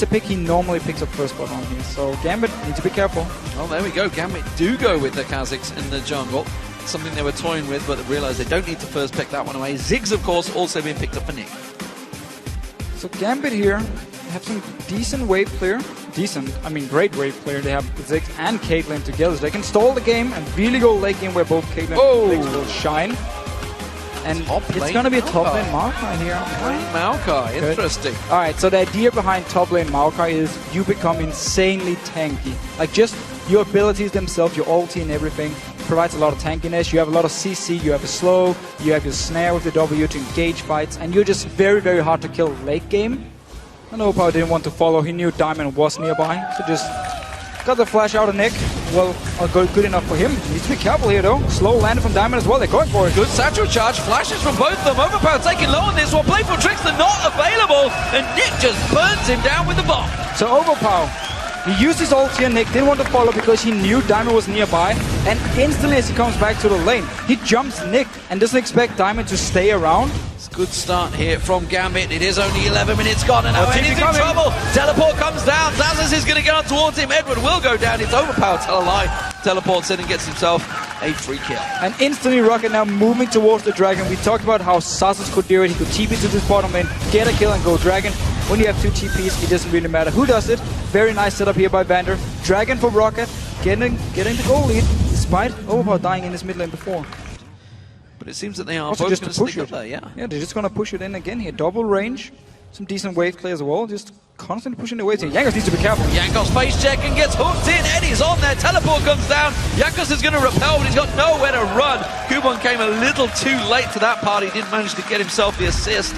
it's a pick he normally picks up first spot on here. So Gambit needs to be careful. Oh, there we go. Gambit do go with the Kha'Zix in the jungle. Something they were toying with, but they realised they don't need to first pick that one away. Ziggs, of course, also being picked up for Nick. So Gambit here have some decent wave clear. Decent, I mean great wave clear. They have Ziggs and Caitlyn together. So they can stall the game and really go late game where both Caitlyn and Ziggs will shine. And it's going to be a top lane Maokai here. Maokai, interesting. Alright, so the idea behind top lane Maokai is you become insanely tanky. Like just your abilities themselves, your ulti and everything provides a lot of tankiness. You have a lot of CC, you have a slow, you have your snare with the W to engage fights, and you're just very, very hard to kill late game. And Overpow didn't want to follow. He knew Diamond was nearby, so just got the flash out of Nick. Well, good enough for him. Needs to be careful here though. Slow landed from Diamond as well. They're going for it. Good satchel charge. Flashes from both of them. Overpow taking low on this one. Playful tricks are not available. And Nick just burns him down with the bomb. So Overpow, he used his ulti here. Nick didn't want to follow because he knew Diamond was nearby. And instantly as he comes back to the lane, he jumps Nick and doesn't expect Diamond to stay around. Good start here from Gambit. It is only 11 minutes gone and now he's in trouble. Teleport comes down. Xaxus is going to get on towards him. Edward will go down. It's Overpower. Tell a lie. Teleports in and gets himself a free kill. And instantly Roccat now moving towards the dragon. We talked about how Xaxus could do it. He could TP to this bottom lane, get a kill and go dragon. When you have two TPs, it doesn't really matter who does it. Very nice setup here by Vander. Dragon for Roccat, getting the goal lead, despite Overpower dying in his mid lane before. But it seems that they are also both just going to to push stick it. up there, yeah. Yeah, they're just going to push it in again here. Double range. Some decent wave clear as well. Just constantly pushing the waves here. Jankos needs to be careful. Jankos face check and gets hooked in. Eddie's on there. Teleport comes down. Jankos is going to repel, but he's got nowhere to run. Kubon came a little too late to that party. Didn't manage to get himself the assist.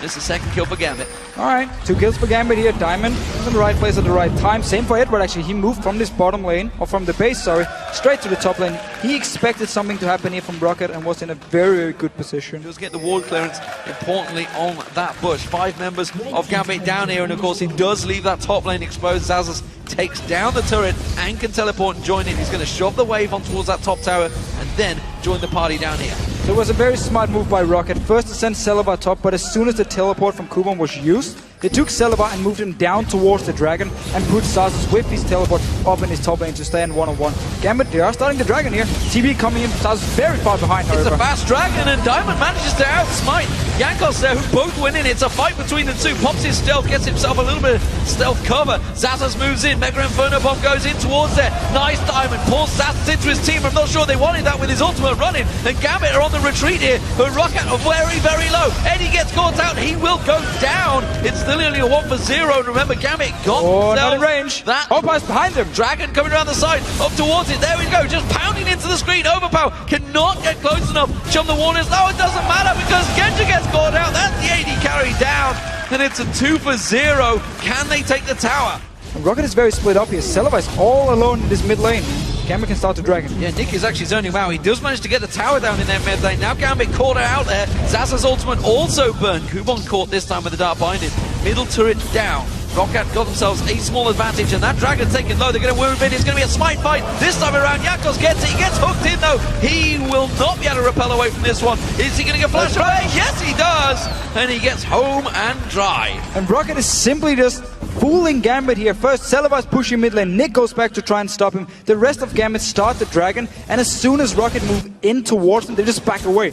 This is the second kill for Gambit. Alright, 2 kills for Gambit here. Diamond is in the right place at the right time. Same for Edward actually. He moved from this bottom lane, or from the base, sorry, straight to the top lane. He expected something to happen here from Roccat and was in a very, very good position. He does get the ward clearance, importantly, on that bush. 5 members of Gambit down here, and of course he does leave that top lane exposed. Xaxus takes down the turret and can teleport and join in. He's going to shove the wave on towards that top tower and then join the party down here. So it was a very smart move by Roccat. First to send Celaver top, but as soon as the teleport from Kubon was used, they took Celaver and moved him down towards the dragon and put Xaxus with his teleport up in his top lane to stand one-on-one. Gambit, they are starting the dragon here. TB coming in, Xaxus very far behind, however. It's a fast dragon and Diamond manages to outsmite Jankos there, who both win in. It's a fight between the two. Pops his stealth, gets himself a little bit of stealth cover. Xaxus moves in, Mega Inferno Bomb goes in towards there. Nice Diamond, pulls Xaxus into his team. I'm not sure they wanted that with his ultimate running. And Gambit are on the retreat here, but Roccat are very, very low. Eddie gets caught out, he will go down. It's still only a 1-for-0. Remember, Gambit got not in range. That Overpow's behind them. Dragon coming around the side, up towards it. There we go, just pounding into the screen. Overpow cannot get close enough. Shove the warners. No, it doesn't matter because Genja gets caught out. That's the AD carry down, and it's a 2-for-0. Can they take the tower? And Roccat is very split up here. Celaver is all alone in this mid lane. Gambit can start the dragon. Yeah, Nick is actually zoning out. He does manage to get the tower down in their mid lane. Now Gambit caught out there. Xaxus' ultimate also burned. Kubon caught this time with the Dark Binding. Middle turret down. Roccat got themselves a small advantage, and that dragon taken low. They're going to move in. It's going to be a smite fight. This time around, Jankos gets it. He gets hooked in, though. He will not be able to repel away from this one. Is he going to get flashed away? Yes, he does. And he gets home and dry. And Roccat is simply just fooling Gambit here. First, Celaver's pushing mid lane. Nick goes back to try and stop him. The rest of Gambit start the dragon, and as soon as Roccat move in towards them, they just back away.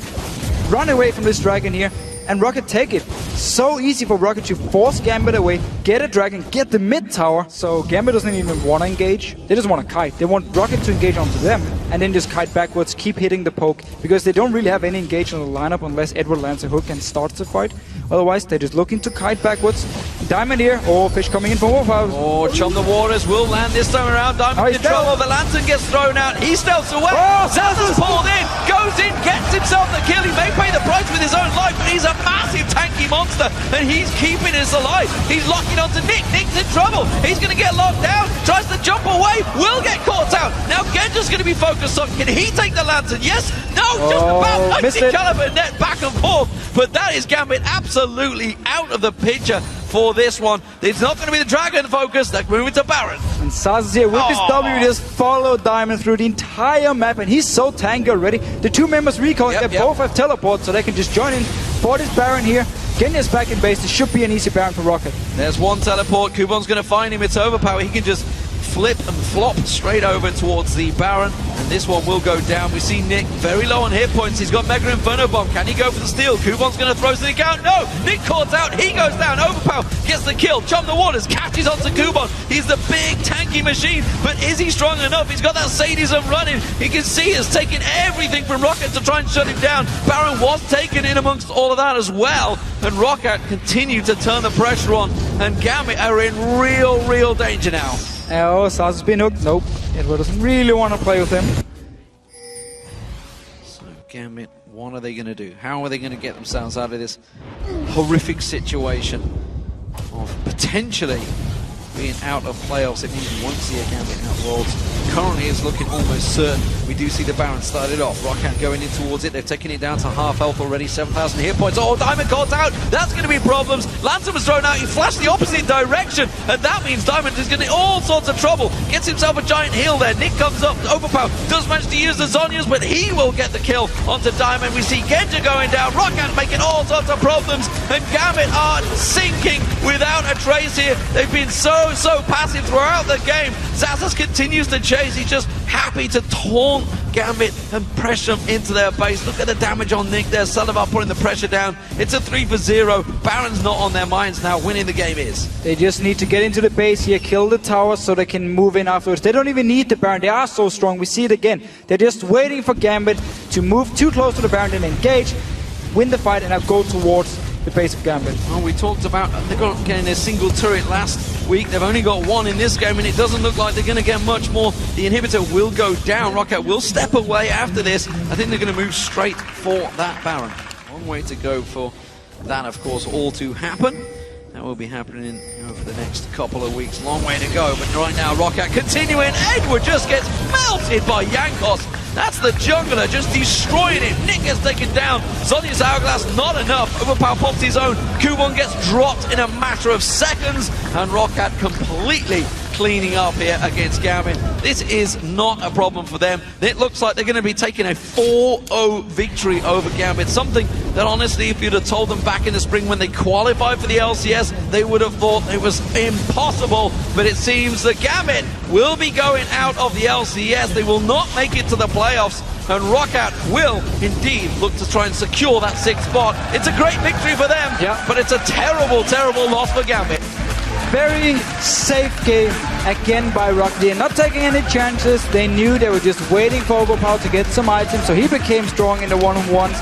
Run away from this dragon here, and Roccat take it. So easy for Roccat to force Gambit away, get a dragon, get the mid tower. So Gambit doesn't even want to engage. They just want to kite. They want Roccat to engage onto them, and then just kite backwards, keep hitting the poke, because they don't really have any engagement on the lineup unless Edward lands a hook and starts the fight. Otherwise, they're just looking to kite backwards. Diamond here. Oh, Fish coming in from Overpow. Oh, Chum the Waters will land this time around. Diamond in trouble. The lantern gets thrown out. He stealths away. Oh, Xaxus pulled in. Goes in. Gets himself the kill. He may pay the price with his own life, but he's a massive tanky monster, and he's keeping us alive. He's locking onto Nick. Nick's in trouble. He's going to get locked down. Tries to jump away. Will get caught out. Now Genja's going to be focused on. Can he take the lantern? Yes. No. Just about 90 caliber net back and forth. But that is Gambit absolutely out of the picture for this one. It's not going to be the dragon focus. They're moving to Baron. And Xaxus here with his W just followed Diamond through the entire map, and he's so tanky already. The two members recalling, they both have teleport, so they can just join in for this Baron here. Genja's back in base. This should be an easy Baron for Roccat. There's one teleport. Kubon's going to find him. It's Overpow. He can just flip and flop straight over towards the Baron, and this one will go down. We see Nick very low on hit points. He's got Mega Inferno Bomb. Can he go for the steal? Kubon's going to throw something out. No! Nick caught out. He goes down. Overpow gets the kill. Chum the Waters catches onto Kubon. He's the big tanky machine, but is he strong enough? He's got that sadism running. He can see it's taking everything from Roccat to try and shut him down. Baron was taken in amongst all of that as well, and Roccat continued to turn the pressure on, and Gambit are in real danger now. Oh, Xaxus been hooked. Nope. Edward doesn't really want to play with him. So, Gambit, what are they going to do? How are they going to get themselves out of this horrific situation of potentially being out of playoffs? It means we won't see a Gambit out Worlds. Currently, it's looking almost certain. We do see the Baron started off. Roccat going in towards it. They've taken it down to half health already. 7,000 hit points. Oh, Diamond caught out. That's going to be problems. Lantern was thrown out. He flashed the opposite direction, and that means Diamond is getting all sorts of trouble. Gets himself a giant heal there. Nick comes up. Overpow does manage to use the Zhonya's, but he will get the kill onto Diamond. We see Genja going down. Roccat making all sorts of problems, and Gambit are sinking without a trace here. They've been so passive throughout the game. Xaxus continues to chase. He's just happy to taunt Gambit and pressure them into their base. Look at the damage on Nick there. Celaver putting the pressure down. It's a 3-for-0. Baron's not on their minds now. Winning the game is. They just need to get into the base here, kill the tower so they can move in afterwards. They don't even need the Baron. They are so strong. We see it again. They're just waiting for Gambit to move too close to the Baron and engage, win the fight, and now go towards the base of Gambit. Well, we talked about they got getting a single turret last week. They've only got one in this game, and it doesn't look like they're going to get much more. The inhibitor will go down. Roccat will step away after this. I think they're going to move straight for that Baron. Long way to go for that, of course, all to happen. That will be happening over the next couple of weeks. Long way to go, but right now Roccat continuing. Edward just gets melted by Jankos. That's the jungler just destroying him. Nick gets taken down. Zhonya's Hourglass, not enough. Overpow pops his own. Kubon gets dropped in a matter of seconds. And Roccat completely cleaning up here against Gambit. This is not a problem for them. It looks like they're going to be taking a 4-0 victory over Gambit. Something that honestly, if you'd have told them back in the spring when they qualified for the LCS, they would have thought it was impossible. But it seems that Gambit will be going out of the LCS. They will not make it to the playoffs. And Roccat will indeed look to try and secure that 6th spot. It's a great victory for them, but it's a terrible loss for Gambit. Very safe game again by Roccat. They're not taking any chances. They knew they were just waiting for Overpow to get some items, so he became strong in the one-on-ones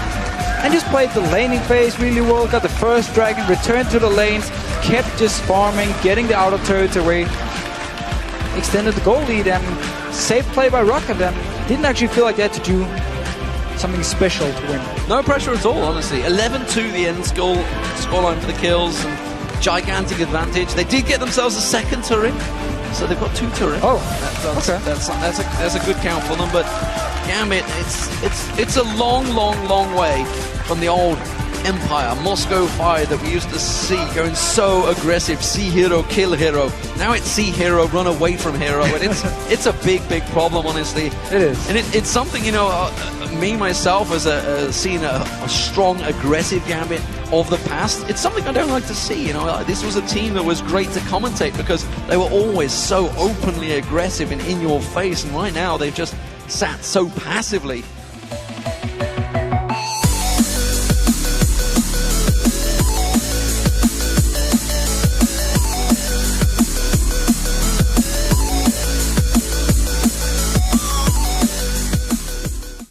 and just played the laning phase really well. Got the first dragon, returned to the lanes, kept just farming, getting the outer turrets away, extended the goal lead, and safe play by Roccat. And didn't actually feel like they had to do something special to win. No pressure at all, honestly. 11-2 the end scoreline for the kills. And gigantic advantage. They did get themselves a 2nd turret, so they've got 2 turrets. Oh, okay. That's a good count for them. But Gambit, it's a long way from the old Empire, Moscow Fire that we used to see going so aggressive. See hero, kill hero. Now it's see hero, run away from hero. And it's a big problem, honestly. It is. And it's something, you know, me myself as seeing a strong, aggressive Gambit of the past, it's something I don't like to see. You know, this was a team that was great to commentate because they were always so openly aggressive and in your face, and right now they've just sat so passively